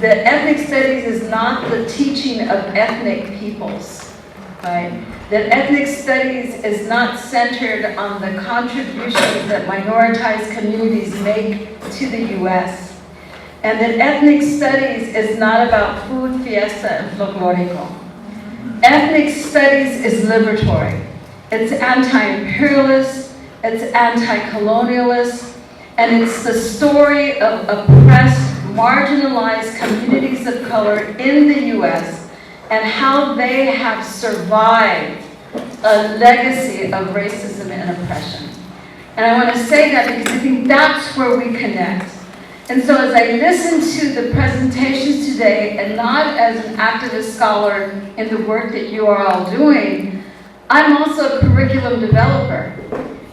that ethnic studies is not the teaching of ethnic peoples, right? That ethnic studies is not centered on the contributions that minoritized communities make to the US. And that ethnic studies is not about food, fiesta, and folklorico. Ethnic studies is liberatory. It's anti-imperialist, it's anti-colonialist, and it's the story of oppressed, marginalized communities of color in the US and how they have survived a legacy of racism and oppression. And I want to say that because I think that's where we connect. And so as I listen to the presentations today, and not as an activist scholar in the work that you are all doing, I'm also a curriculum developer.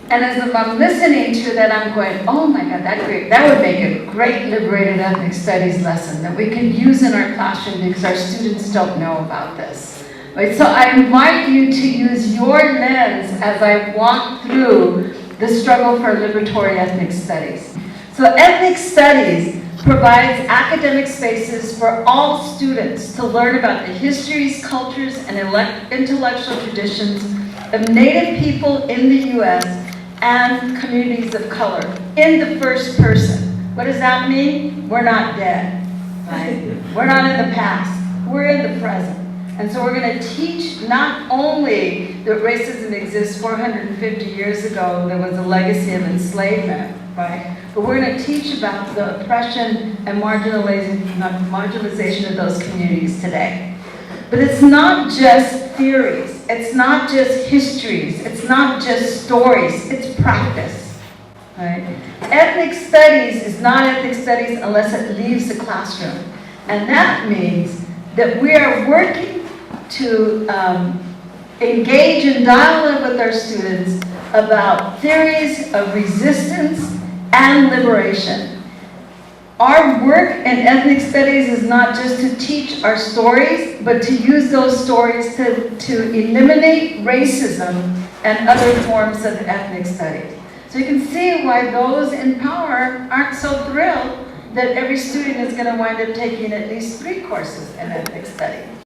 And as I'm listening to that, I'm going, oh my God, that would make a great liberated ethnic studies lesson that we can use in our classroom because our students don't know about this. Right? So I invite you to use your lens as I walk through the struggle for liberatory ethnic studies. So ethnic studies provides academic spaces for all students to learn about the histories, cultures, and intellectual traditions of Native people in the US and communities of color in the first person. What does that mean? We're not dead, right? We're not in the past, we're in the present. And so we're going to teach not only that racism exists 450 years ago, there was a legacy of enslavement, right? But we're going to teach about the oppression and marginalization of those communities today. But it's not just theories, it's not just histories, it's not just stories, it's practice, right? Ethnic studies is not ethnic studies unless it leaves the classroom. And that means that we are working to engage in dialogue with our students about theories of resistance and liberation. Our work in ethnic studies is not just to teach our stories, but to use those stories to eliminate racism and other forms of ethnic studies. So you can see why those in power aren't so thrilled that every student is going to wind up taking at least 3 courses in ethnic studies.